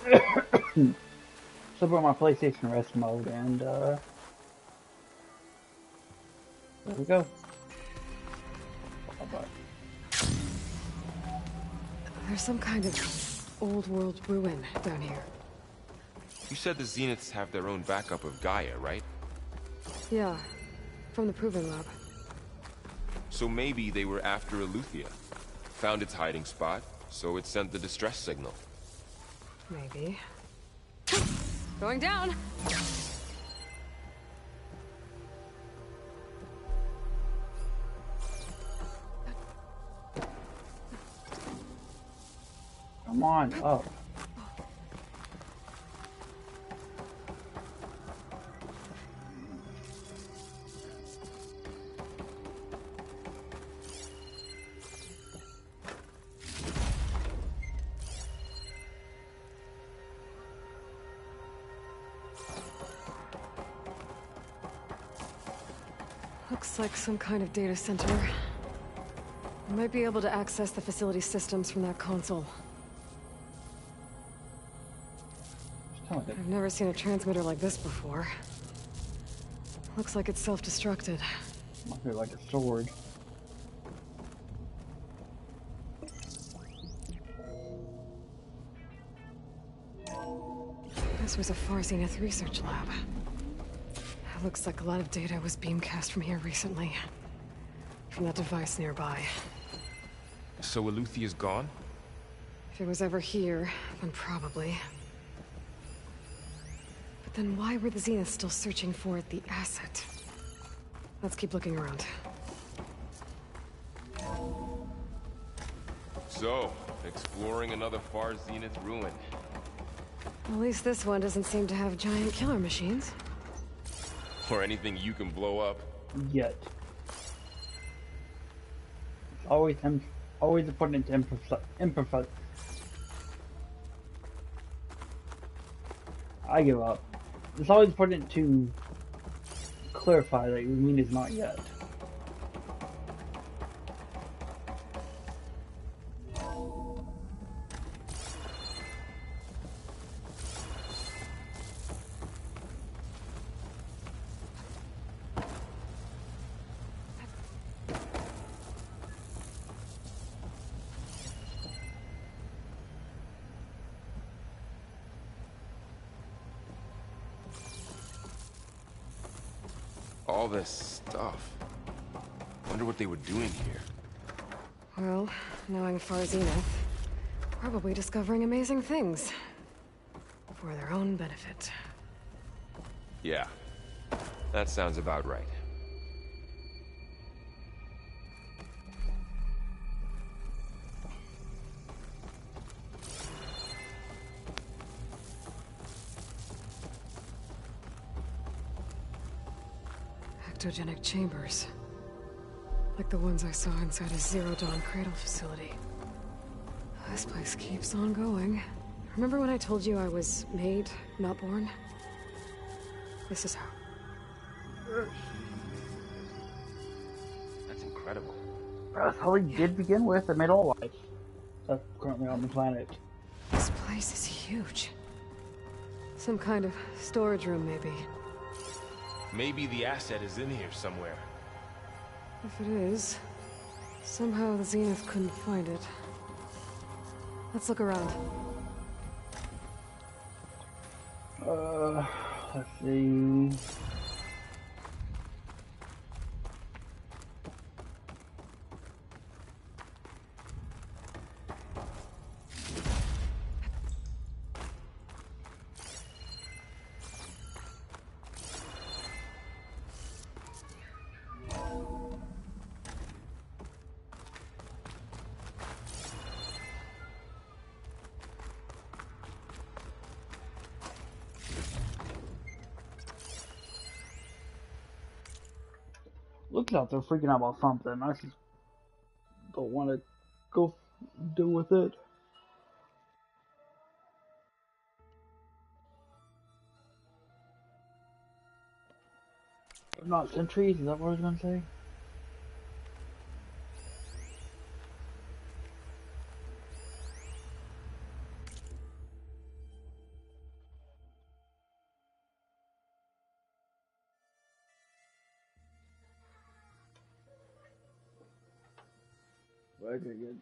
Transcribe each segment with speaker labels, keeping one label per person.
Speaker 1: So put my PlayStation rest mode and there we go.
Speaker 2: There's some kind of old world ruin down here.
Speaker 3: You said the Zeniths have their own backup of Gaia, right?
Speaker 2: Yeah, from the Proving Lab.
Speaker 3: So maybe they were after Eleuthia. Found its hiding spot, so it sent the distress signal.
Speaker 2: Maybe. Going down!
Speaker 1: Come on, up.
Speaker 2: Looks like some kind of data center. I might be able to access the facility systems from that console. I've never seen a transmitter like this before. Looks like it's self-destructed.
Speaker 1: Might be like a sword.
Speaker 2: This was a Far Zenith research lab. Looks like a lot of data was beamcast from here recently. From that device nearby.
Speaker 3: So Eleuthia's gone?
Speaker 2: If it was ever here, then probably. But then why were the Zeniths still searching for the asset? Let's keep looking around.
Speaker 3: So, exploring another Far Zenith ruin.
Speaker 2: At least this one doesn't seem to have giant killer machines.
Speaker 3: Or anything you can blow up.
Speaker 1: Yet. It's always important to improvise. I give up. It's always important to clarify that you mean is not yet.
Speaker 3: All this stuff. Wonder what they were doing here.
Speaker 2: Well, knowing Far Zenith, probably discovering amazing things. For their own benefit.
Speaker 3: Yeah. That sounds about right.
Speaker 2: Ectogenic chambers. Like the ones I saw inside a Zero Dawn cradle facility. This place keeps on going. Remember when I told you I was made, not born? This is how.
Speaker 3: That's incredible.
Speaker 1: That's how we did begin with and made all life. That's currently on the planet.
Speaker 2: This place is huge. Some kind of storage room, maybe.
Speaker 3: Maybe the asset is in here somewhere.
Speaker 2: If it is, somehow the Zenith couldn't find it. Let's look around.
Speaker 1: Let's see. Looks like they're freaking out about something. I just don't want to go deal with it. Not sentries, is that what I was going to say? Okay, good.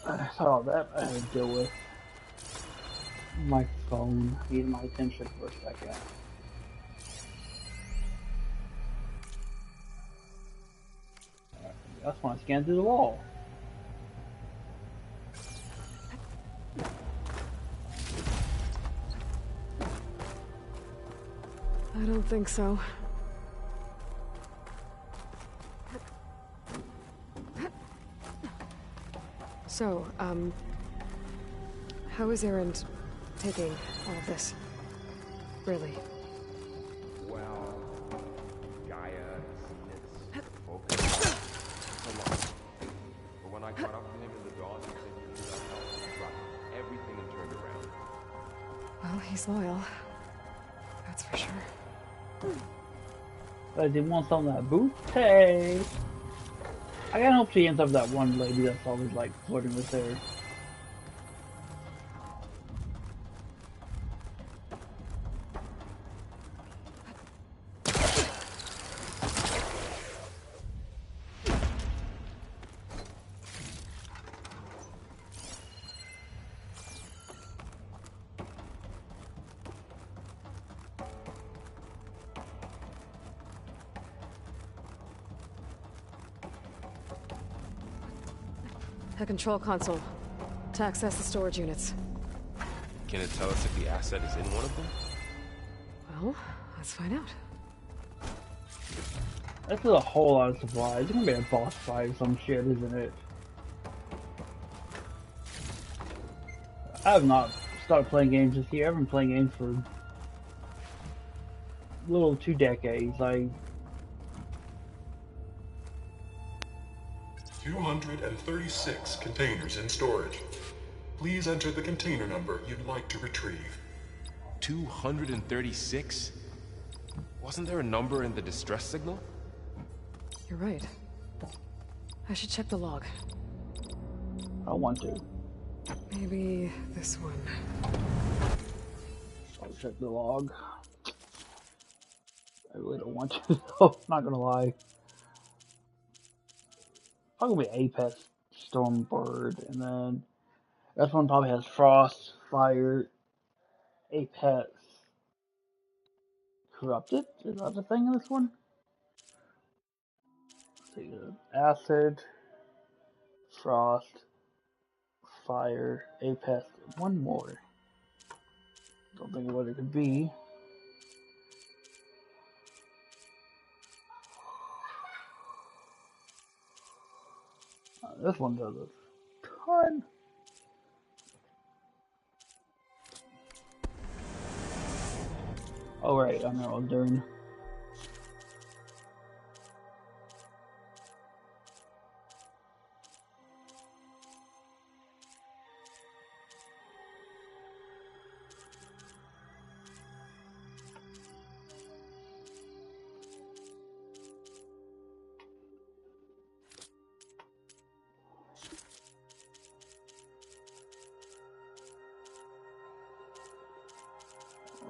Speaker 1: I saw that I had to deal with my phone needing my attention for a second. That's when I scanned through the wall.
Speaker 2: I don't think so. So, how is Erend taking all of this? Really?
Speaker 3: Well, Gaia has seen its focus. It's a lot. But when I caught up to him in the dawn, he said he needed our help. He brought everything and turned around.
Speaker 2: Well, he's loyal. That's for sure.
Speaker 1: But I didn't want some of that booty. I gotta hope she ends up with that one lady that's always like flirting with her.
Speaker 2: A control console. To access the storage units.
Speaker 3: Can it tell us if the asset is in one of them?
Speaker 2: Well, let's find out.
Speaker 1: This is a whole lot of supplies. It's gonna be a boss fight or some shit, isn't it? I have not started playing games this year. I've been playing games for a little 2 decades.
Speaker 4: 236 containers in storage. Please enter the container number you'd like to retrieve.
Speaker 3: 236? Wasn't there a number in the distress signal?
Speaker 2: You're right. I should check the log.
Speaker 1: I want to.
Speaker 2: Maybe this one.
Speaker 1: I'll check the log. I really don't want to, though. Not gonna lie. Probably Apex Stormbird, and then this one probably has Frost, Fire, Apex, Corrupted. Is that the thing in this one? Let's see, Acid, Frost, Fire, Apex. One more. Don't think of what it could be. This one does a ton. Oh right, I know what I'm doing.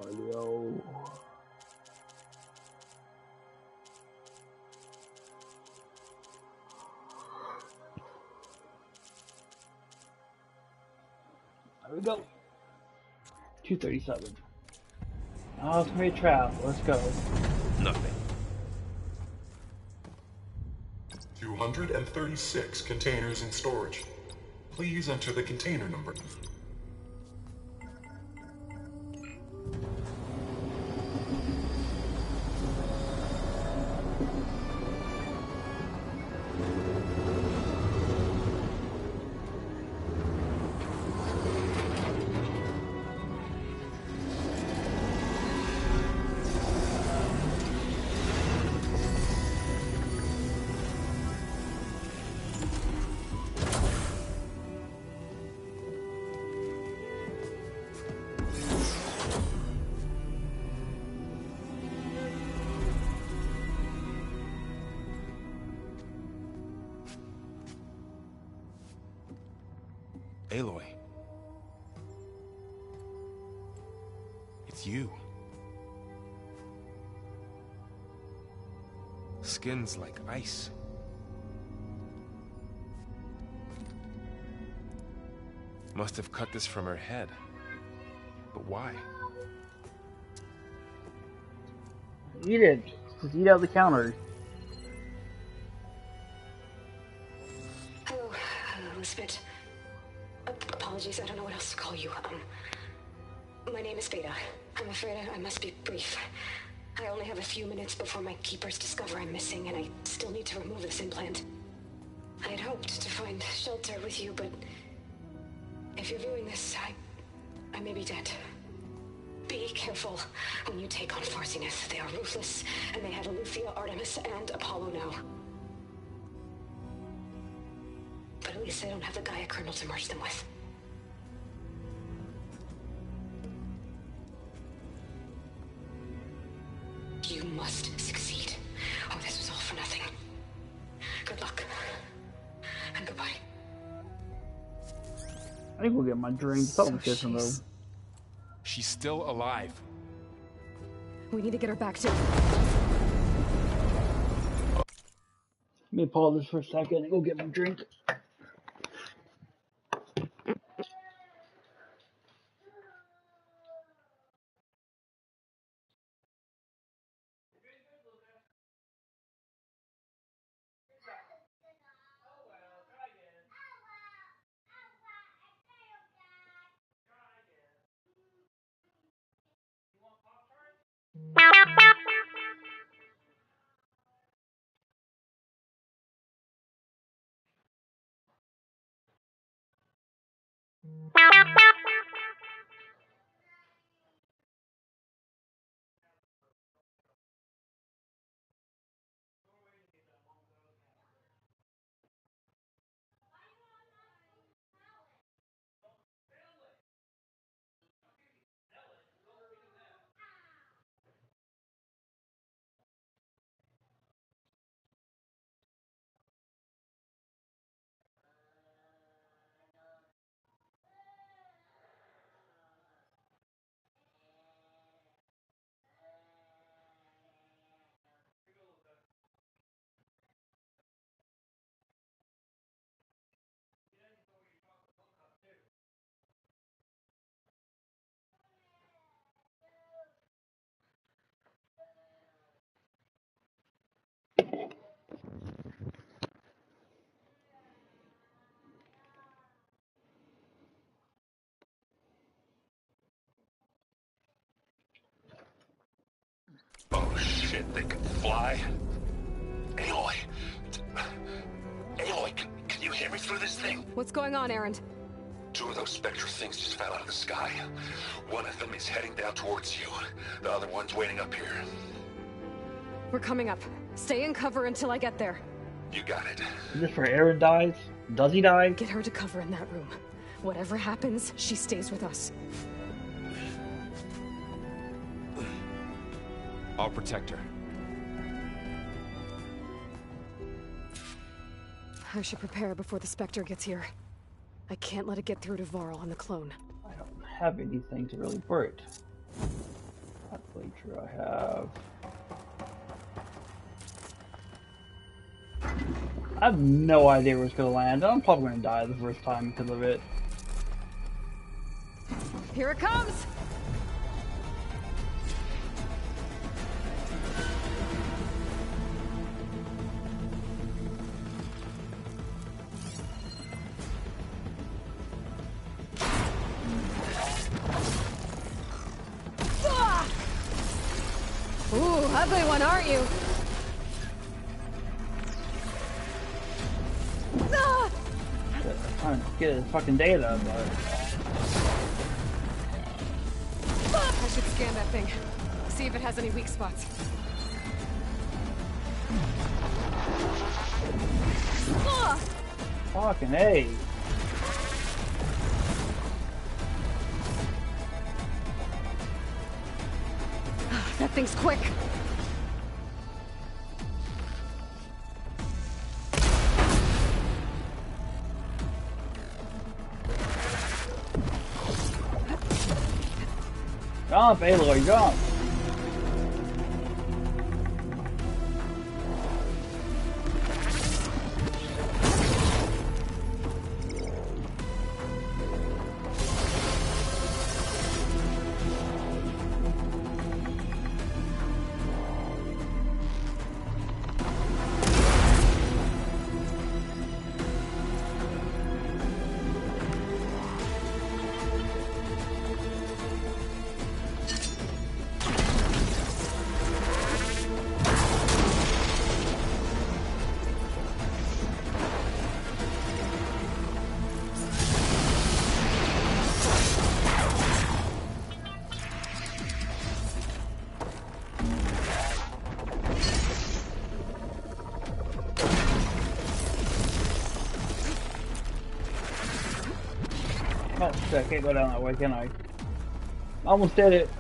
Speaker 1: Audio. There we go. 237. Oh, it's gonna be a trap. Let's go.
Speaker 3: Nothing.
Speaker 4: 236 containers in storage. Please enter the container number.
Speaker 5: Aloy. It's you. Skin's like ice. Must have cut this from her head. But why?
Speaker 1: Eat it. Just eat out the counter.
Speaker 2: Hello, Elizabeth. Apologies, I don't know what else to call you. My name is Beta. I'm afraid I must be brief. I only have a few minutes before my keepers discover I'm missing, and I still need to remove this implant. I had hoped to find shelter with you, but if you're viewing this, I may be dead. Be careful when you take on Far Zenith. They are ruthless, and they have Alethea, Artemis, and Apollo now. But at least they don't have the Gaia kernel to merge them with. You must succeed, or this was all for nothing. Good luck. And goodbye.
Speaker 1: I think we'll get my drink. Something different though.
Speaker 5: She's still alive.
Speaker 2: We need to get her back to...
Speaker 1: Let me pause this for a second and go get my drink.
Speaker 6: Oh shit, they can fly? Aloy! Aloy, can you hear me through this thing?
Speaker 2: What's going on, Erend?
Speaker 6: Two of those Spectre things just fell out of the sky. One of them is heading down towards you. The other one's waiting up here.
Speaker 2: We're coming up. Stay in cover until I get there.
Speaker 6: You got it.
Speaker 1: Is this where Aaron dies? Does he die?
Speaker 2: Get her to cover in that room. Whatever happens, she stays with us.
Speaker 5: I'll protect her.
Speaker 2: I should prepare before the Spectre gets here. I can't let it get through to Varl and the clone.
Speaker 1: I don't have anything to really burn. That's really true. I have no idea where it's gonna land. I'm probably gonna die the first time because of it.
Speaker 2: Here it comes! Ooh, ugly one, aren't you?
Speaker 1: I'm trying to get his fucking data, but
Speaker 2: I should scan that thing. See if it has any weak spots.
Speaker 1: fucking A.
Speaker 2: That thing's quick.
Speaker 1: Jump, Aloy, jump! Oh shit, I can't go down that way, can I? Almost did it.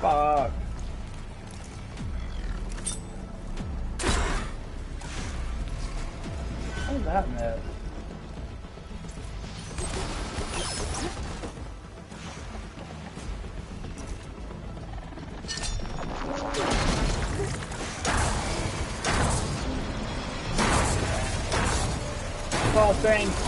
Speaker 1: Fuck. What was that mess? Oh, thanks.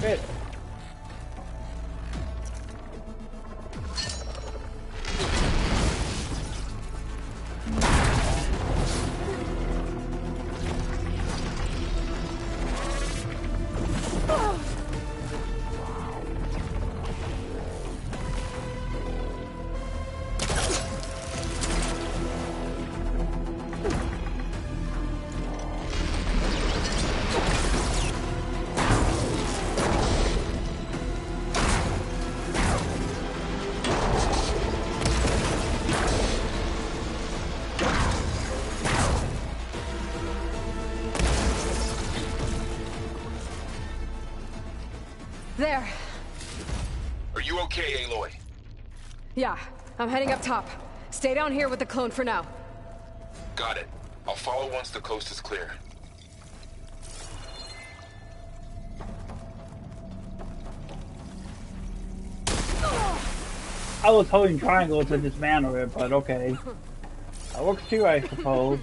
Speaker 1: Good.
Speaker 2: There.
Speaker 6: Are you okay, Aloy?
Speaker 2: Yeah, I'm heading up top. Stay down here with the clone for now.
Speaker 6: Got it. I'll follow once the coast is clear.
Speaker 1: I was holding triangle to dismantle it, but okay. That works too, I suppose.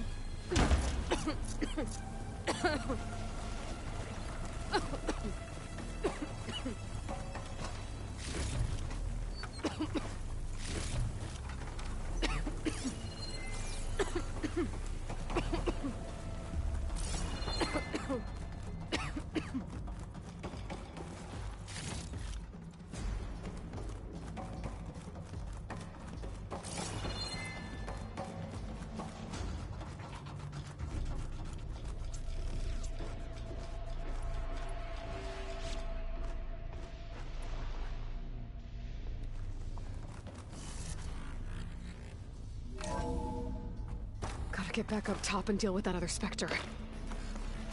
Speaker 2: Gotta get back up top and deal with that other Spectre.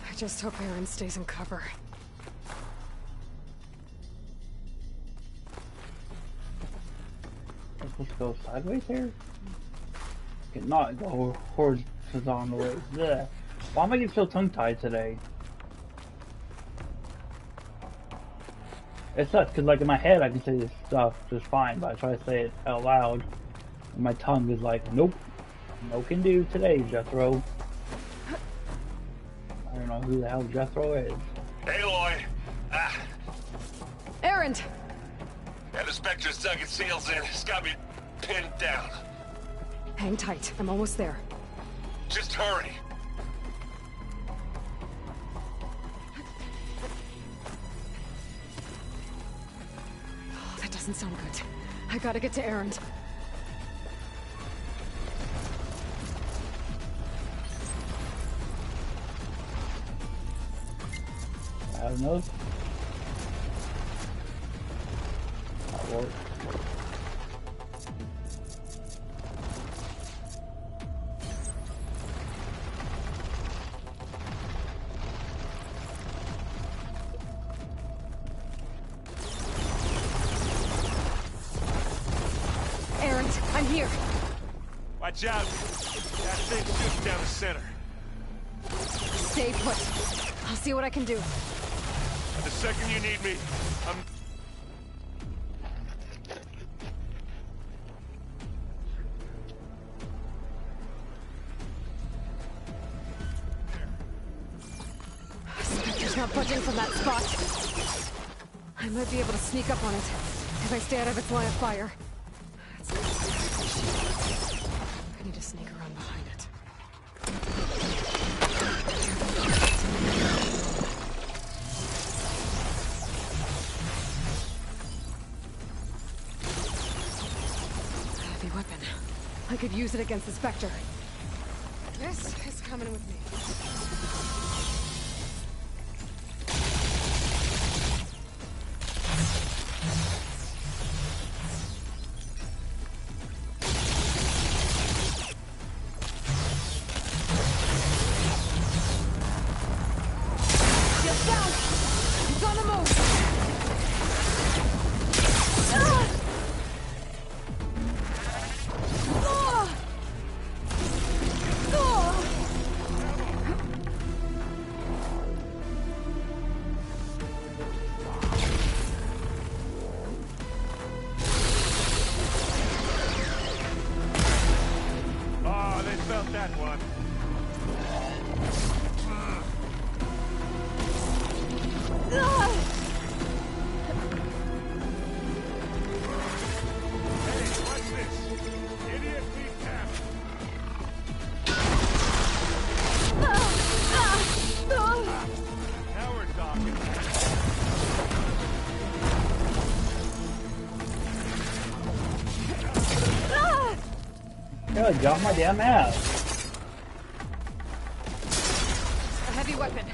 Speaker 2: I just hope Aaron stays in cover.
Speaker 1: Let's go sideways here. Not go horizontally. Blech. Why am I getting so tongue-tied today? It sucks because, like, in my head I can say this stuff just fine, but I try to say it out loud, and my tongue is like, nope, no can do today, Jethro. I don't know who the hell Jethro is.
Speaker 6: Aloy!
Speaker 2: Aaron!
Speaker 6: Yeah, the Spectre's dug its heels in. It's got me pinned down.
Speaker 2: Hang tight. I'm almost there.
Speaker 6: Just hurry.
Speaker 2: Oh, that doesn't sound good. I gotta get to Aaron.
Speaker 1: God knows. That works.
Speaker 2: I'm here.
Speaker 5: Watch out! That thing shoots down the center.
Speaker 2: Stay put. I'll see what I can do.
Speaker 5: The second you need me, I'm...
Speaker 2: Spectre's not budging from that spot. I might be able to sneak up on it if I stay out of its line of fire. I need to sneak around behind it. A heavy weapon. I could use it against the Spectre. This is coming with me.
Speaker 5: That one. Hey, what's this? Idiot recap. Now we're talking.
Speaker 1: Good, got my damn ass.
Speaker 2: A heavy weapon.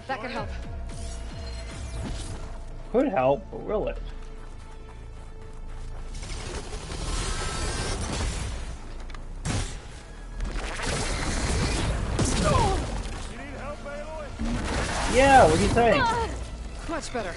Speaker 2: That could help.
Speaker 1: Could help, but will it?
Speaker 5: You need help, Aloy?
Speaker 1: Yeah, what do you think?
Speaker 2: Much better.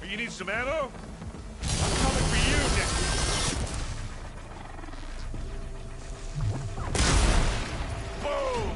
Speaker 5: You need some ammo? I'm coming for you next. Boom!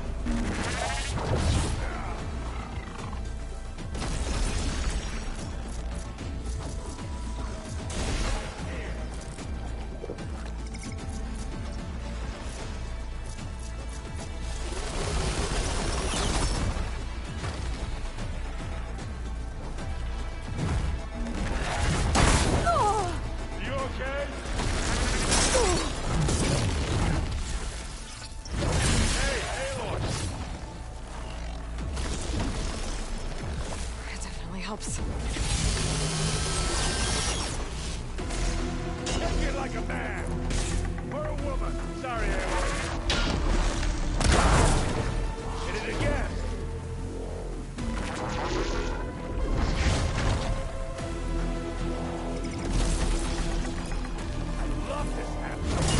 Speaker 2: Helps.
Speaker 5: Take it like a man. Or a woman. Sorry, Aloy. Hit it again. I love this happening.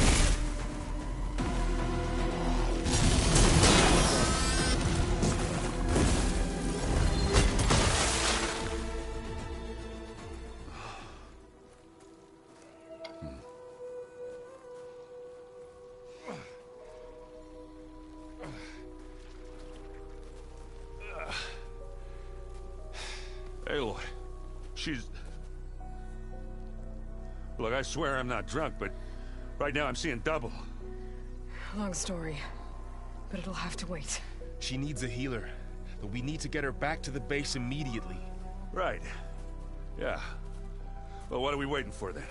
Speaker 5: Aloy, she's... Look, I swear I'm not drunk, but right now I'm seeing double.
Speaker 2: Long story, but it'll have to wait.
Speaker 7: She needs a healer, but we need to get her back to the base immediately.
Speaker 5: Right. Yeah. Well, what are we waiting for then?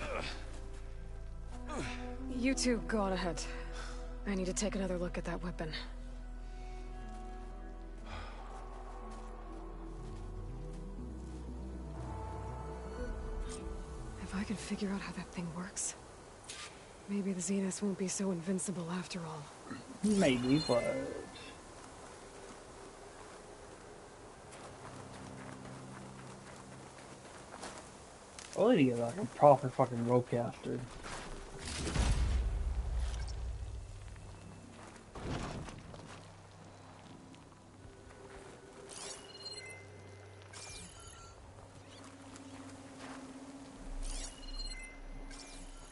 Speaker 2: You two go on ahead. I need to take another look at that weapon. can figure out how that thing works, maybe the Zenith won't be so invincible after all.
Speaker 1: Maybe, but I need to get like a proper fucking ropecaster.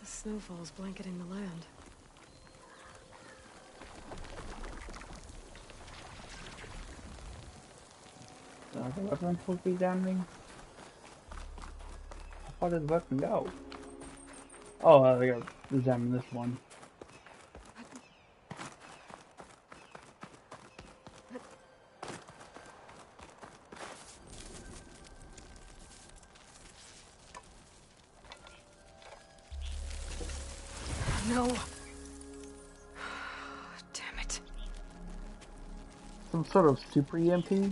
Speaker 2: The snowfall's blanketing the land.
Speaker 1: The weapon supposed to be damaging? How far did the weapon go? Oh, I gotta examine this one.
Speaker 2: No. Damn it.
Speaker 1: Some sort of super EMP?
Speaker 2: Well,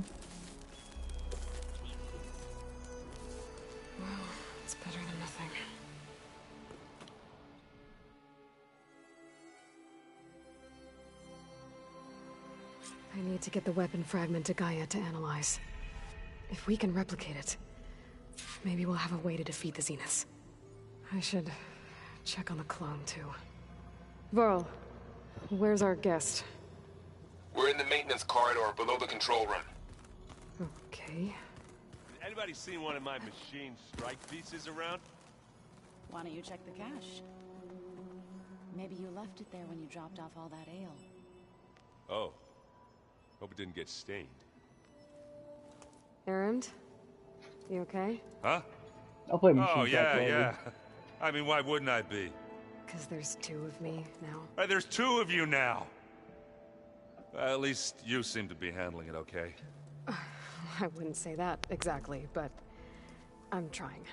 Speaker 2: it's better than nothing. I need to get the weapon fragment to Gaia to analyze. If we can replicate it, maybe we'll have a way to defeat the Zeniths. I should check on the clone, too. Varl, where's our guest?
Speaker 6: We're in the maintenance corridor below the control room.
Speaker 2: Okay.
Speaker 8: Anybody seen one of my machine strike pieces around?
Speaker 9: Why don't you check the cache? Maybe you left it there when you dropped off all that ale.
Speaker 8: Oh. Hope it didn't get stained.
Speaker 2: Erend? You okay?
Speaker 8: Huh?
Speaker 1: I'll play machine
Speaker 8: Oh,
Speaker 1: Strike
Speaker 8: yeah,
Speaker 1: later.
Speaker 8: yeah. I mean, why wouldn't I be?
Speaker 2: Because there's two of me now.
Speaker 8: There's two of you now! At least you seem to be handling it okay.
Speaker 2: I wouldn't say that exactly, but I'm trying.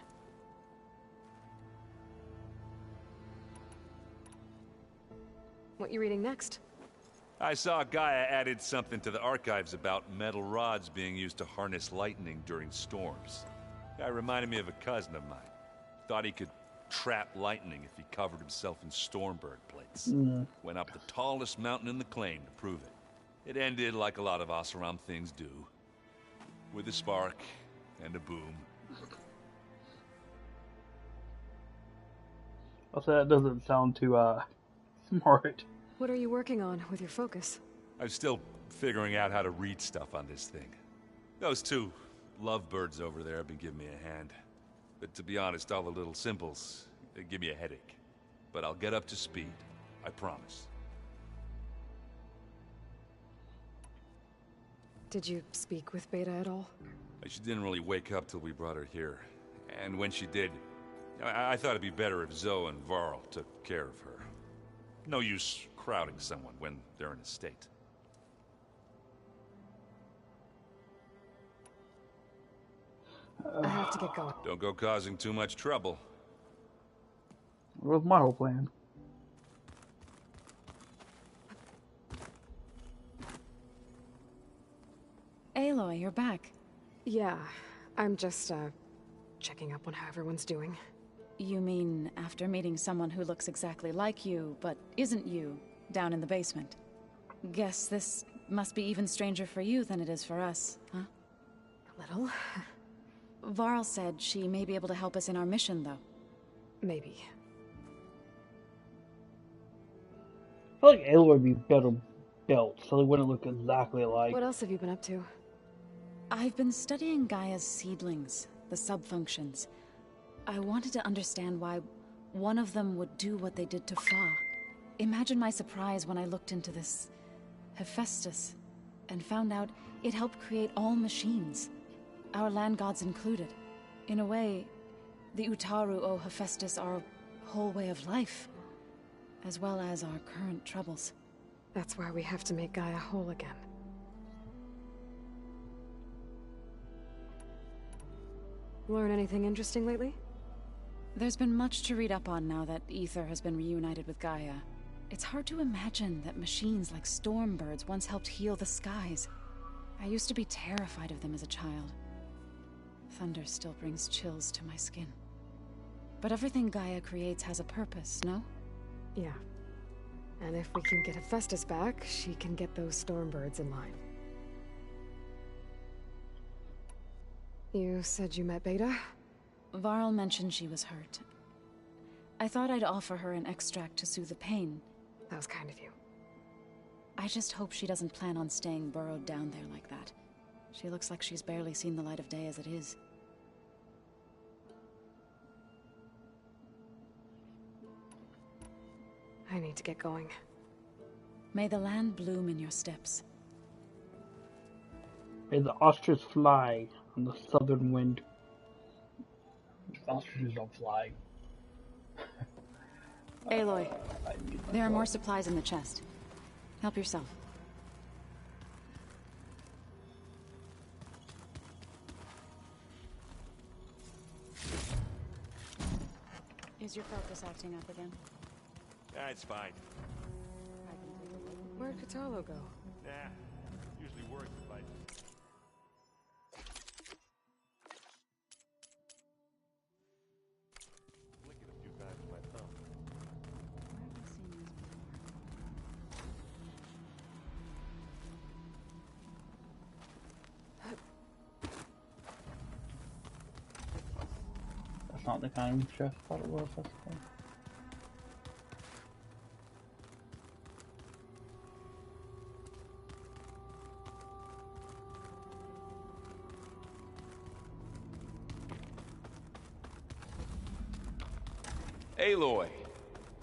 Speaker 2: What you reading next?
Speaker 8: I saw Gaia added something to the archives about metal rods being used to harness lightning during storms. Guy reminded me of a cousin of mine. Thought he could trap lightning if he covered himself in Stormbird plates. Went up the tallest mountain in the claim to prove it. It ended like a lot of Oseram things do. With a spark and a boom.
Speaker 1: Also, that doesn't sound too, smart.
Speaker 2: What are you working on with your focus?
Speaker 8: I'm still figuring out how to read stuff on this thing. Those two lovebirds over there have been giving me a hand. But to be honest, all the little symbols, they give me a headache. But I'll get up to speed. I promise.
Speaker 2: Did you speak with Beta at all?
Speaker 8: She didn't really wake up till we brought her here. And when she did, I thought it'd be better if Zoe and Varl took care of her. No use crowding someone when they're in a state.
Speaker 2: I have to get going.
Speaker 8: Don't go causing too much trouble.
Speaker 1: What was my whole plan?
Speaker 9: Aloy, you're back.
Speaker 2: Yeah, I'm just, checking up on how everyone's doing.
Speaker 9: You mean after meeting someone who looks exactly like you, but isn't you, down in the basement? Guess this must be even stranger for you than it is for us, huh?
Speaker 2: A little.
Speaker 9: Varl said she may be able to help us in our mission, though.
Speaker 2: Maybe.
Speaker 1: I feel like Aloy would be better built, so they wouldn't look exactly alike.
Speaker 2: What else have you been up to?
Speaker 9: I've been studying Gaia's seedlings, the subfunctions. I wanted to understand why one of them would do what they did to Fa. Imagine my surprise when I looked into this Hephaestus and found out it helped create all machines, our land gods included. In a way, the Utaru owe Hephaestus our whole way of life, as well as our current troubles.
Speaker 2: That's why we have to make Gaia whole again. Learn anything interesting lately?
Speaker 9: There's been much to read up on now that Ether has been reunited with Gaia. It's hard to imagine that machines like Stormbirds once helped heal the skies. I used to be terrified of them as a child. Thunder still brings chills to my skin. But everything Gaia creates has a purpose, no?
Speaker 2: Yeah. And if we can get Hephaestus back, she can get those Stormbirds in line. You said you met Beta?
Speaker 9: Varl mentioned she was hurt. I thought I'd offer her an extract to soothe the pain.
Speaker 2: That was kind of you.
Speaker 9: I just hope she doesn't plan on staying burrowed down there like that. She looks like she's barely seen the light of day as it is.
Speaker 2: I need to get going.
Speaker 9: May the land bloom in your steps.
Speaker 1: May the ostrich fly on the southern wind. Ostriches don't fly.
Speaker 9: Aloy, there are more supplies in the chest. Help yourself. Is your focus acting up again?
Speaker 8: It's fine.
Speaker 2: Where'd Katalo go?
Speaker 8: Nah, usually works if I... Flick it a few times with my thumb.
Speaker 1: That's not the kind of chest I thought it was. That's cool.
Speaker 5: Aloy,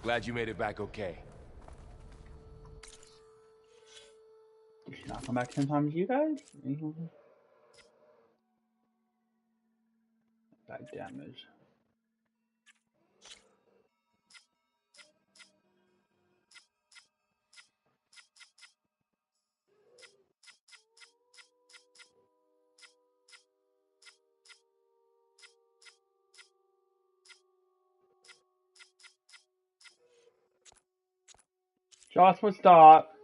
Speaker 5: glad you made it back okay.
Speaker 1: Did she not come back 10 times, you guys? Bad damage. Joshua, stop.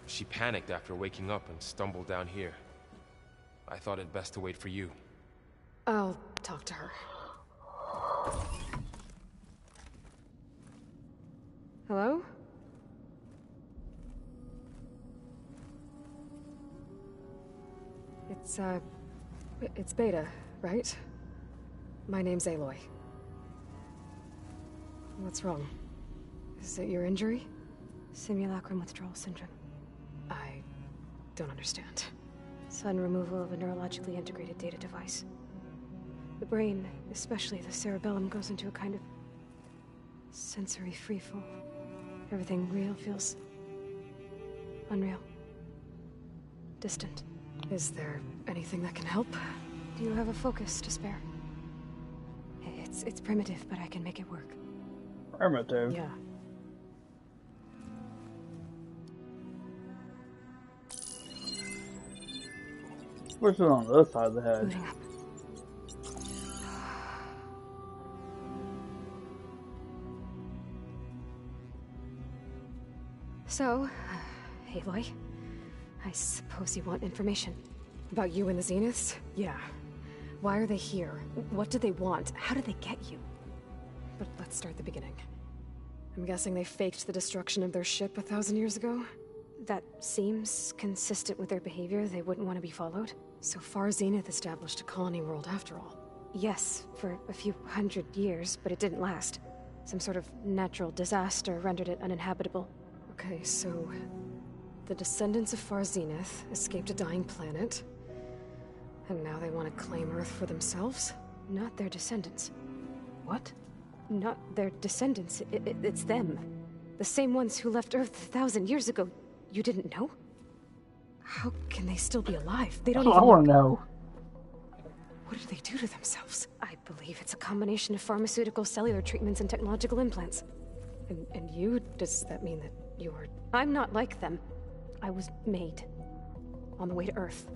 Speaker 5: She panicked after waking up and stumbled down here. I thought it best to wait for you.
Speaker 2: I'll talk to her. Hello? It's Beta, right? My name's Aloy. What's wrong? Is it your injury?
Speaker 10: Simulacrum withdrawal syndrome.
Speaker 2: I don't understand.
Speaker 10: Sudden removal of a neurologically integrated data device. The brain, especially the cerebellum, goes into a kind of sensory freefall. Everything real feels unreal. Distant.
Speaker 2: Is there anything that can help?
Speaker 10: Do you have a focus to spare? It's primitive, but I can make it work.
Speaker 1: Primitive?
Speaker 2: Yeah.
Speaker 1: What's it on the other side of the head?
Speaker 10: Moving up. So, Aloy, I suppose you want information.
Speaker 2: About you and the Zeniths? Yeah. Why are they here? What do they want? How did they get you? But let's start at the beginning. I'm guessing they faked the destruction of their ship 1,000 years ago?
Speaker 10: That seems consistent with their behavior. They wouldn't want to be followed.
Speaker 2: So far, Zenith established a colony world after all.
Speaker 10: Yes, for a few hundred years, but it didn't last. Some sort of natural disaster rendered it uninhabitable.
Speaker 2: Okay, so... the descendants of Far Zenith escaped a dying planet, And now they want to claim Earth for themselves?
Speaker 10: Not their descendants.
Speaker 2: What?
Speaker 10: Not their descendants. It's them. The same ones who left Earth 1,000 years ago. You didn't know?
Speaker 2: How can they still be alive? They don't
Speaker 1: That's what
Speaker 2: even
Speaker 1: I want to know.
Speaker 2: What did they do to themselves?
Speaker 10: I believe it's a combination of pharmaceutical, cellular treatments, and technological implants.
Speaker 2: And you? Does that mean that you're...
Speaker 10: I'm not like them. I was made. On the way to Earth.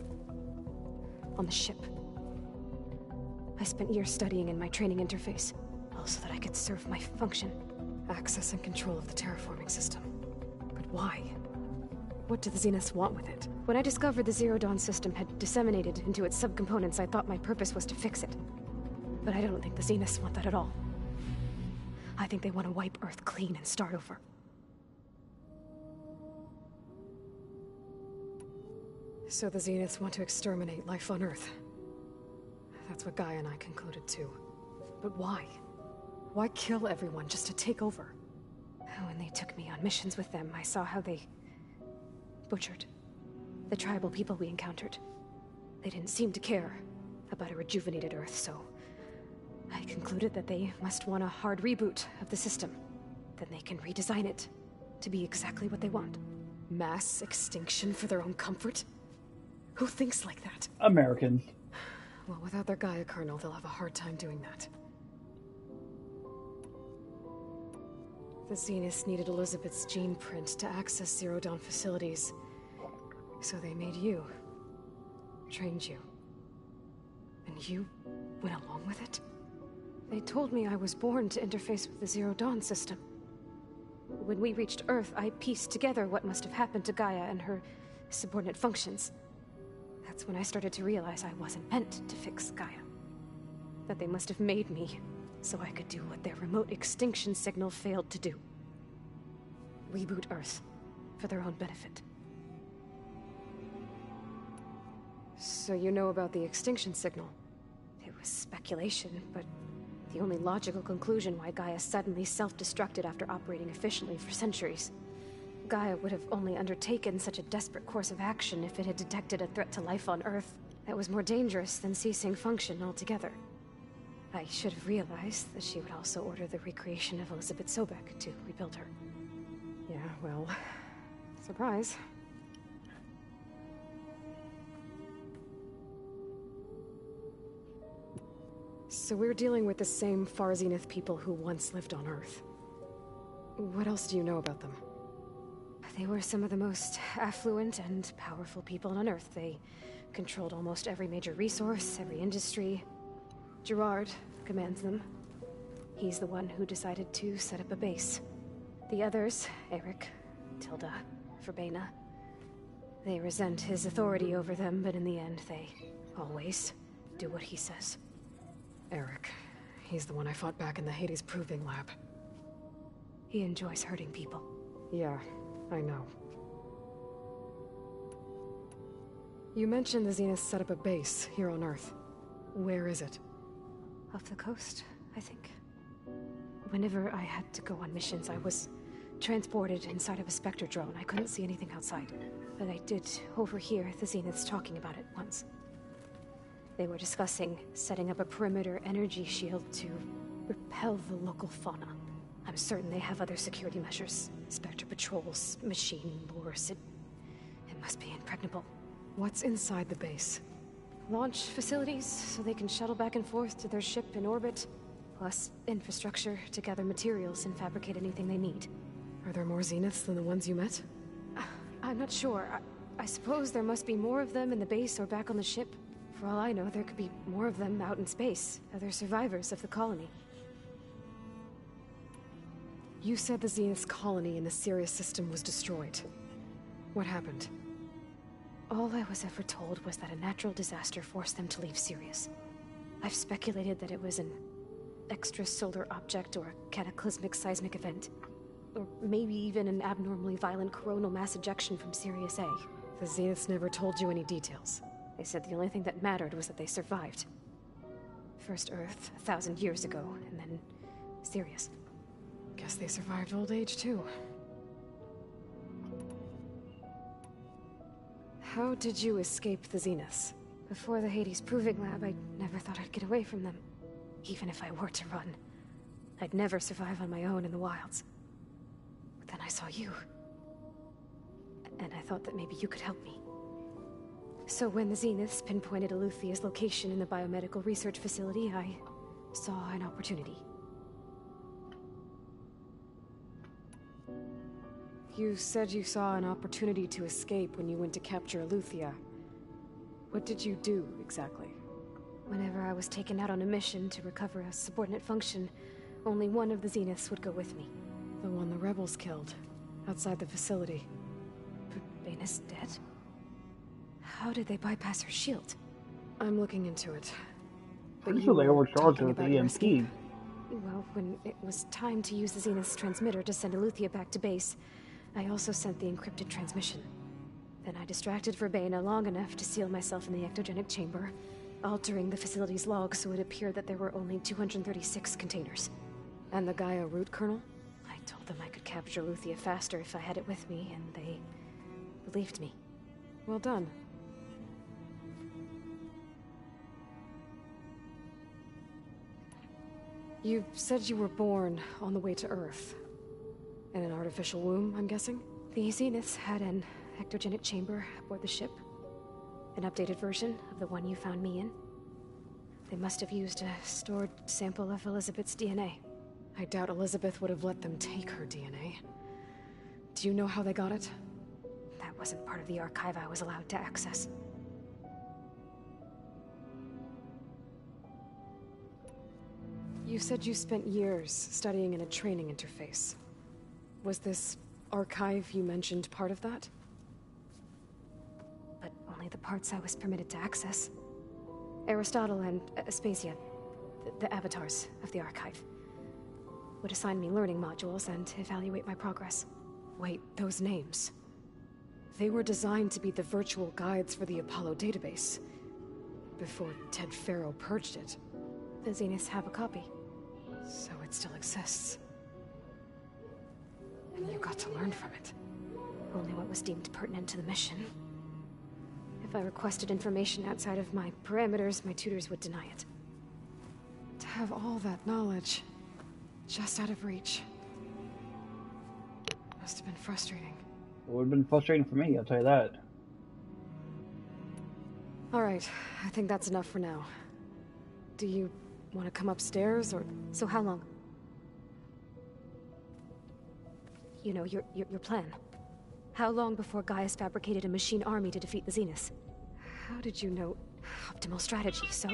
Speaker 10: On the ship. I spent years studying in my training interface, all so that I could serve my function.
Speaker 2: Access and control of the terraforming system. But why? What do the Zeniths want with it?
Speaker 10: When I discovered the Zero Dawn system had disseminated into its subcomponents, I thought my purpose was to fix it. But I don't think the Zeniths want that at all. I think they want to wipe Earth clean and start over.
Speaker 2: So the Zeniths want to exterminate life on Earth. That's what Gaia and I concluded too. But why? Why kill everyone just to take over?
Speaker 10: When they took me on missions with them, I saw how they butchered the tribal people we encountered. They didn't seem to care about a rejuvenated Earth, so I concluded that they must want a hard reboot of the system. Then they can redesign it to be exactly what they want.
Speaker 2: Mass extinction for their own comfort? Who thinks like that?
Speaker 1: Americans.
Speaker 2: Well, without their Gaia kernel, they'll have a hard time doing that. The Zeniths needed Elizabeth's gene print to access Zero Dawn facilities. So they made you. Trained you. And you went along with it?
Speaker 10: They told me I was born to interface with the Zero Dawn system. When we reached Earth, I pieced together what must have happened to Gaia and her subordinate functions. That's when I started to realize I wasn't meant to fix Gaia. That they must have made me so I could do what their remote extinction signal failed to do. Reboot Earth for their own benefit.
Speaker 2: So you know about the extinction signal?
Speaker 10: It was speculation, but the only logical conclusion why Gaia suddenly self-destructed after operating efficiently for centuries. Gaia would have only undertaken such a desperate course of action if it had detected a threat to life on Earth that was more dangerous than ceasing function altogether. I should have realized that she would also order the recreation of Elizabeth Sobek to rebuild her.
Speaker 2: Yeah, well, surprise. So we're dealing with the same Far Zenith people who once lived on Earth. What else do you know about them?
Speaker 10: They were some of the most affluent and powerful people on Earth. They controlled almost every major resource, every industry. Gerard commands them. He's the one who decided to set up a base. The others, Eric, Tilda, Verbena, they resent his authority over them, but in the end, they always do what he says.
Speaker 2: Eric. He's the one I fought back in the Hades Proving Lab.
Speaker 10: He enjoys hurting people.
Speaker 2: Yeah, I know. You mentioned the Zeniths set up a base here on Earth. Where is it?
Speaker 10: Off the coast, I think. Whenever I had to go on missions, I was transported inside of a Spectre drone. I couldn't see anything outside. But I did overhear the Zeniths talking about it once. They were discussing setting up a perimeter energy shield to repel the local fauna. I'm certain they have other security measures. Spectre patrols, machine lures. It must be impregnable.
Speaker 2: What's inside the base?
Speaker 10: Launch facilities, so they can shuttle back and forth to their ship in orbit. Plus infrastructure to gather materials and fabricate anything they need.
Speaker 2: Are there more Zeniths than the ones you met?
Speaker 10: I'm not sure. I suppose there must be more of them in the base or back on the ship. For all I know, there could be more of them out in space. Other survivors of the colony.
Speaker 2: You said the Zenith's colony in the Sirius system was destroyed. What happened?
Speaker 10: All I was ever told was that a natural disaster forced them to leave Sirius. I've speculated that it was an extrasolar object or a cataclysmic seismic event. Or maybe even an abnormally violent coronal mass ejection from Sirius A.
Speaker 2: The Zeniths never told you any details.
Speaker 10: They said the only thing that mattered was that they survived. First Earth, 1,000 years ago, and then Sirius.
Speaker 2: Guess they survived old age, too. How did you escape the Zeniths?
Speaker 10: Before the Hades Proving Lab, I never thought I'd get away from them. Even if I were to run, I'd never survive on my own in the wilds. But then I saw you. And I thought that maybe you could help me. So when the Zeniths pinpointed Eluthia's location in the biomedical research facility, I saw an opportunity.
Speaker 2: You said you saw an opportunity to escape when you went to capture Eluthia. What did you do, exactly?
Speaker 10: Whenever I was taken out on a mission to recover a subordinate function, only one of the Zeniths would go with me.
Speaker 2: The one the rebels killed, outside the facility.
Speaker 10: But Baina's dead? How did they bypass her shield?
Speaker 2: I'm looking into it.
Speaker 1: Pretty sure they overcharged her with the EMP.
Speaker 10: Well, when it was time to use the Zenith's transmitter to send Eluthia back to base, I also sent the encrypted transmission. Then I distracted Verbena long enough to seal myself in the ectogenic chamber, altering the facility's log so it appeared that there were only 236 containers.
Speaker 2: And the Gaia root kernel?
Speaker 10: I told them I could capture Eluthia faster if I had it with me, and they believed me.
Speaker 2: Well done. You said you were born on the way to Earth. In an artificial womb, I'm guessing?
Speaker 10: The Zeniths had an ectogenic chamber aboard the ship. An updated version of the one you found me in. They must have used a stored sample of Elizabeth's DNA.
Speaker 2: I doubt Elizabeth would have let them take her DNA. Do you know how they got it?
Speaker 10: That wasn't part of the archive I was allowed to access.
Speaker 2: You said you spent years studying in a training interface. Was this archive you mentioned part of that?
Speaker 10: But only the parts I was permitted to access. Aristotle and Aspasia, the avatars of the archive, would assign me learning modules and evaluate my progress.
Speaker 2: Wait, those names. They were designed to be the virtual guides for the Apollo database. Before Ted Faro purged it.
Speaker 10: The Zeniths have a copy.
Speaker 2: So it still exists. And you got to learn from it.
Speaker 10: Only what was deemed pertinent to the mission. If I requested information outside of my parameters, my tutors would deny it.
Speaker 2: To have all that knowledge, just out of reach. Must have been frustrating.
Speaker 1: It would have been frustrating for me, I'll tell you that.
Speaker 2: Alright, I think that's enough for now. Do you want to come upstairs, or...?
Speaker 10: So how long? You know, your plan. How long before Gaia's fabricated a machine army to defeat the Zeniths?
Speaker 2: How did you know?
Speaker 10: Optimal strategy, so?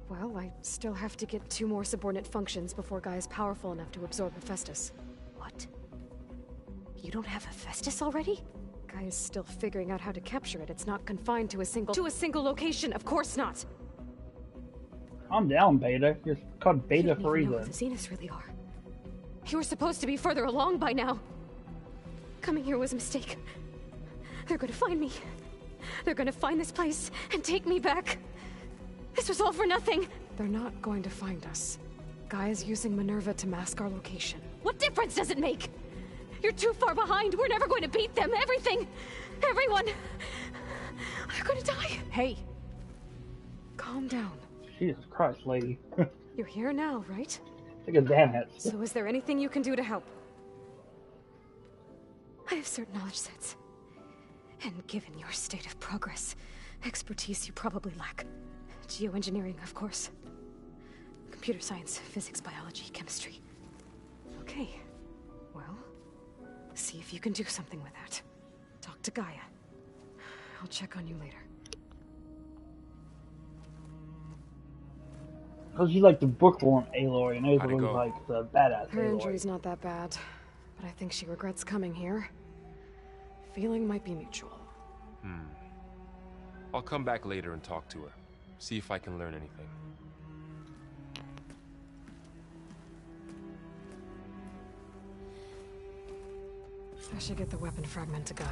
Speaker 2: Well, I still have to get 2 more subordinate functions before Gaia's powerful enough to absorb Hephaestus.
Speaker 10: What? You don't have Hephaestus already?
Speaker 2: Gaia's still figuring out how to capture it. It's not confined to a single location, of course not!
Speaker 1: Calm down, Beta. You're called Beta for a reason.
Speaker 10: You don't even know what the Zeniths really are.
Speaker 2: You were supposed to be further along by now!
Speaker 10: Coming here was a mistake. They're gonna find me. They're gonna find this place and take me back. This was all for nothing.
Speaker 2: They're not going to find us. Gaia's using Minerva to mask our location.
Speaker 10: What difference does it make? You're too far behind. We're never going to beat them. Everything. Everyone. They're gonna die.
Speaker 2: Hey. Calm down.
Speaker 1: Jesus Christ, lady.
Speaker 2: You're here now, right?
Speaker 1: Take a damn it.
Speaker 2: So is there anything you can do to help?
Speaker 10: I have certain knowledge sets. And given your state of progress, expertise you probably lack. Geoengineering, of course. Computer science, physics, biology, chemistry.
Speaker 2: Okay. Well, see if you can do something with that. Talk to Gaia. I'll check on you later.
Speaker 1: Because she's like the bookworm Aloy, and Aloy was like the badass
Speaker 2: Her
Speaker 1: Aloy.
Speaker 2: injury's not that bad, but I think she regrets coming here. Feeling might be mutual.
Speaker 5: I'll come back later and talk to her. See if I can learn anything.
Speaker 2: I should get the weapon fragment to Gaia.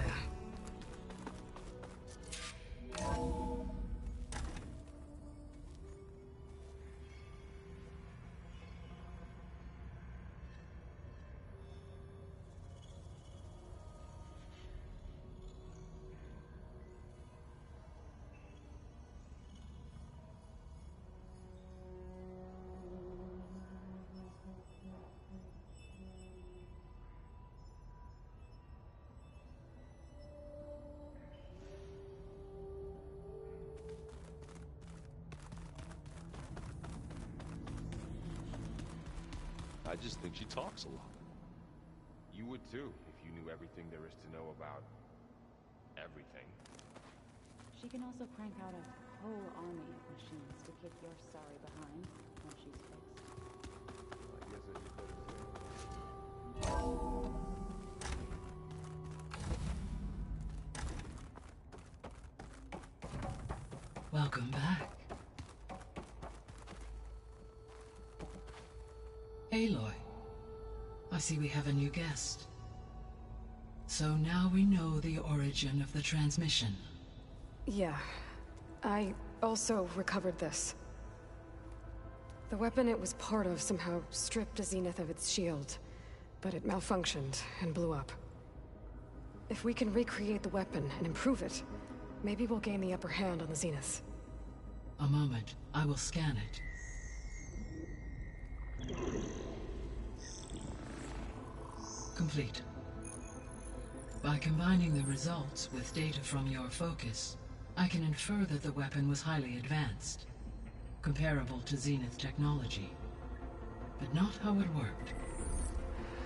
Speaker 8: just think she talks a lot.
Speaker 3: You would too, if you knew everything there is to know about everything.
Speaker 9: She can also crank out a whole army of machines to kick your sorry behind when she's fixed.
Speaker 3: I guess I just better say.
Speaker 11: Welcome back. Aloy, I see we have a new guest. So now we know the origin of the transmission.
Speaker 10: Yeah. I also recovered this. The weapon it was part of somehow stripped Zenith of its shield, but it malfunctioned and blew up. If we can recreate the weapon and improve it, maybe we'll gain the upper hand on the Zeniths.
Speaker 11: A moment, I will scan it. Complete. By combining the results with data from your focus, I can infer that the weapon was highly advanced, comparable to Zenith technology, but not how it worked.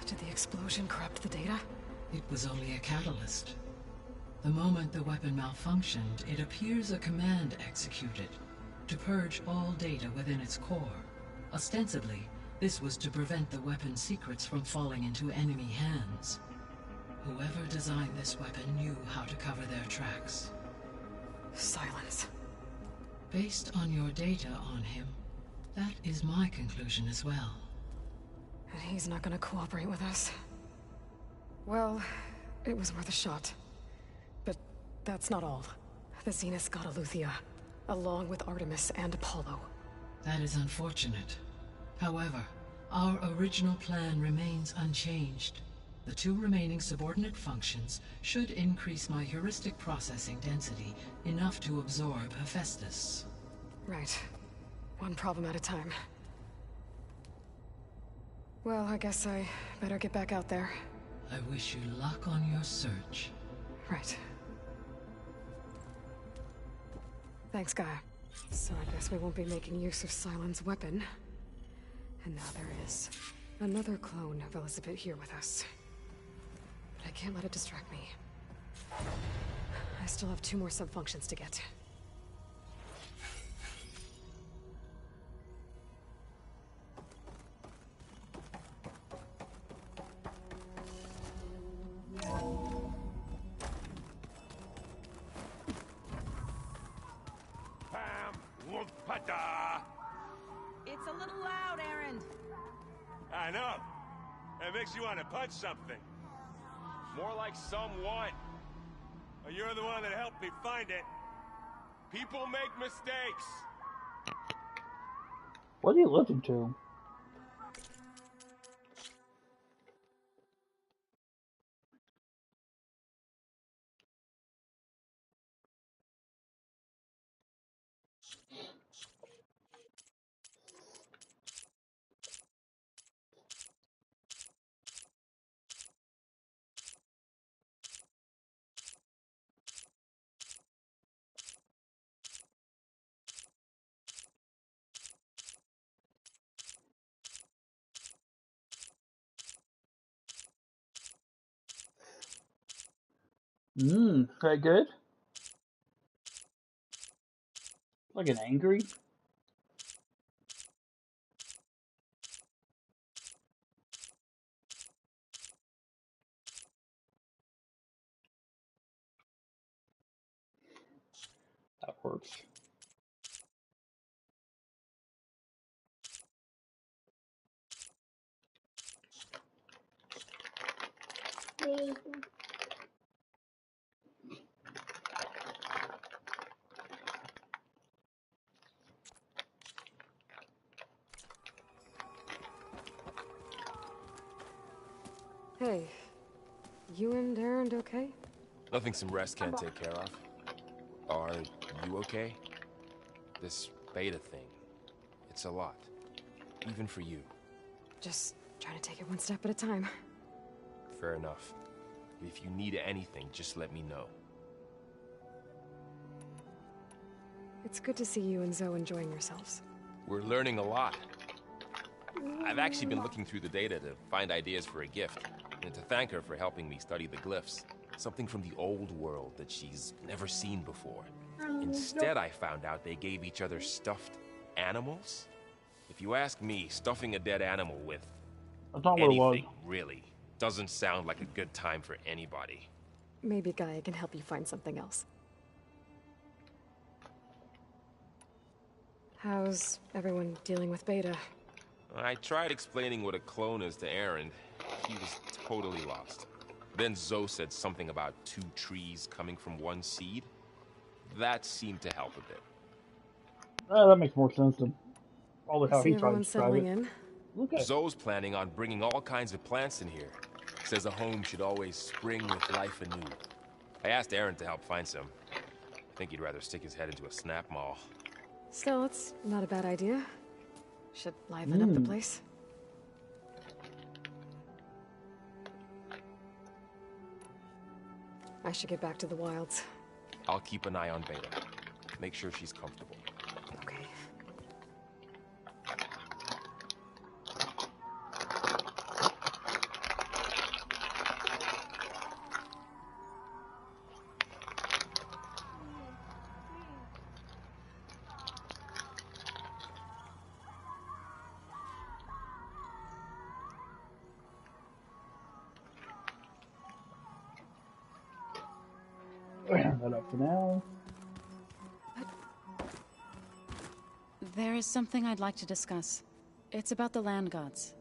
Speaker 10: Did the explosion corrupt the data?
Speaker 11: It was only a catalyst. The moment the weapon malfunctioned, it appears a command executed to purge all data within its core. Ostensibly, this was to prevent the weapon's secrets from falling into enemy hands. Whoever designed this weapon knew how to cover their tracks.
Speaker 10: Silence.
Speaker 11: Based on your data on him, that is my conclusion as well.
Speaker 10: And he's not gonna cooperate with us. Well, it was worth a shot. But that's not all. The Zeniths got Aletheia, along with Artemis and Apollo.
Speaker 11: That is unfortunate. However, our original plan remains unchanged. The two remaining subordinate functions should increase my heuristic processing density enough to absorb Hephaestus.
Speaker 10: Right. One problem at a time. Well, I guess I better get back out there.
Speaker 11: I wish you luck on your search.
Speaker 10: Right. Thanks, Gaia. So I guess we won't be making use of Sylens' weapon. And now there is another clone of Elizabeth here with us. But I can't let it distract me. I still have 2 more sub-functions to get.
Speaker 12: It's a little loud, Aaron.
Speaker 8: I know. It makes you want to punch something.
Speaker 3: More like someone.
Speaker 8: Well, you're the one that helped me find it.
Speaker 3: People make mistakes.
Speaker 1: What are you listening to? That good? Like an angry? That works.
Speaker 10: Hey, you and Aaron okay?
Speaker 5: Nothing some rest can't take care of. Are you okay? This beta thing, it's a lot. Even for you.
Speaker 10: Just trying to take it one step at a time.
Speaker 5: Fair enough. If you need anything, just let me know.
Speaker 10: It's good to see you and Zoe enjoying yourselves.
Speaker 5: We're learning a lot. I've actually been looking through the data to find ideas for a gift, and to thank her for helping me study the glyphs. Something from the old world that she's never seen before. Instead, I found out they gave each other stuffed animals. If you ask me, stuffing a dead animal with
Speaker 1: That's not what it was.
Speaker 5: anything really doesn't sound like a good time for anybody.
Speaker 10: Maybe Gaia can help you find something else. How's everyone dealing with Beta?
Speaker 5: I tried explaining what a clone is to Aaron. He was totally lost. Then Zoe said something about 2 trees coming from 1 seed. That seemed to help a bit.
Speaker 1: That makes more sense than probably how
Speaker 10: See
Speaker 1: he tried to
Speaker 10: everyone
Speaker 1: describe
Speaker 10: settling
Speaker 1: it.
Speaker 10: in?
Speaker 1: Look at
Speaker 5: Zoe's planning on bringing all kinds of plants in here. Says a home should always spring with life anew. I asked Aaron to help find some. I think he'd rather stick his head into a snap mall.
Speaker 10: Still, it's not a bad idea. Should liven up the place. I should get back to the wilds.
Speaker 5: I'll keep an eye on Beta. Make sure she's comfortable.
Speaker 10: Okay.
Speaker 1: that up for now.
Speaker 9: There is something I'd like to discuss. It's about the land gods.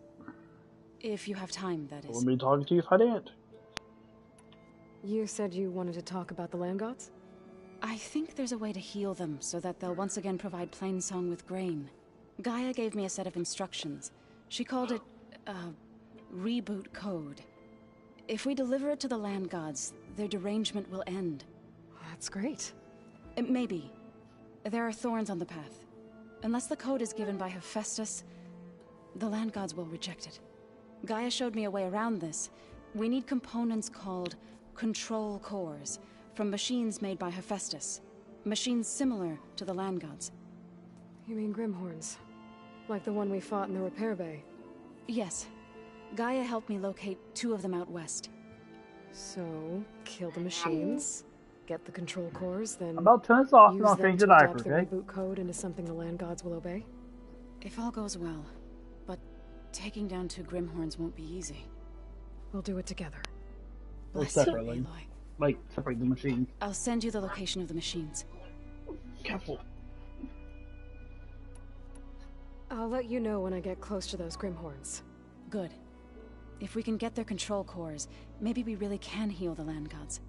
Speaker 9: If you have time, that
Speaker 1: I
Speaker 9: is.
Speaker 1: wouldn't be talking to you if I didn't.
Speaker 10: You said you wanted to talk about the land gods?
Speaker 9: I think there's a way to heal them so that they'll once again provide Plainsong with grain. Gaia gave me a set of instructions. She called it, reboot code. If we deliver it to the land gods, their derangement will end.
Speaker 10: That's great.
Speaker 9: Maybe. There are thorns on the path. Unless the code is given by Hephaestus, the land gods will reject it. Gaia showed me a way around this. We need components called control cores, from machines made by Hephaestus. Machines similar to the land gods.
Speaker 10: You mean Grimhorns? Like the one we fought in the repair bay?
Speaker 9: Yes. Gaia helped me locate 2 of them out west.
Speaker 10: So, kill the machines, get the control cores, then
Speaker 1: About 10 minutes off and
Speaker 10: use
Speaker 1: I'll
Speaker 10: them
Speaker 1: change
Speaker 10: to
Speaker 1: the diaper,
Speaker 10: adopt the
Speaker 1: okay?
Speaker 10: reboot code into something the land gods will obey?
Speaker 9: If all goes well. But taking down 2 Grimhorns won't be easy.
Speaker 10: We'll do it together.
Speaker 1: Or
Speaker 9: Bless you,
Speaker 1: separately.
Speaker 9: Aloy.
Speaker 1: Like, separate the machines.
Speaker 9: I'll send you the location of the machines.
Speaker 1: Careful.
Speaker 10: I'll let you know when I get close to those Grimhorns.
Speaker 9: Good. If we can get their control cores, maybe we really can heal the land gods.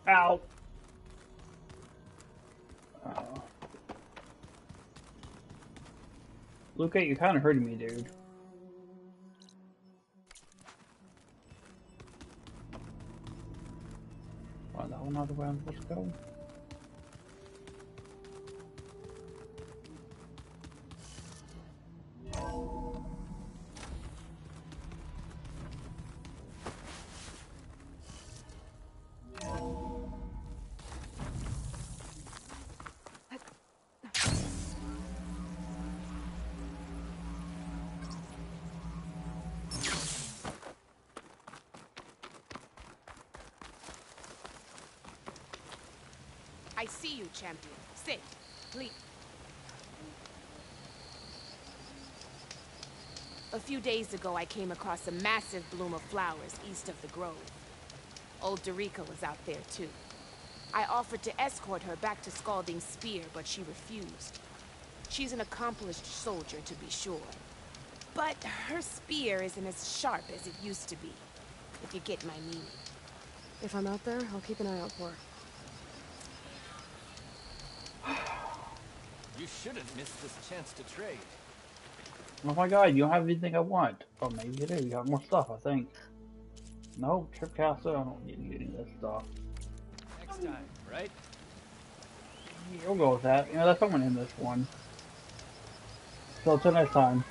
Speaker 1: Ow. Luca, you're kind of hurting me, dude. Oh, that one out of the way I'm supposed to go.
Speaker 12: I see you, champion. Sit. Leave. A few days ago, I came across a massive bloom of flowers east of the grove. Old Dorica was out there, too. I offered to escort her back to Scalding's Spear, but she refused. She's an accomplished soldier, to be sure. But her spear isn't as sharp as it used to be, if you get my meaning.
Speaker 10: If I'm out there, I'll keep an eye out for her.
Speaker 13: You shouldn't miss this chance to trade.
Speaker 1: Oh my god, you don't have anything I want. Oh, maybe you do. You got more stuff, I think. No, Trip Castle, I don't need any of this stuff.
Speaker 13: Next time, right?
Speaker 1: We'll go with that. You know, that's someone in this one. So until next time.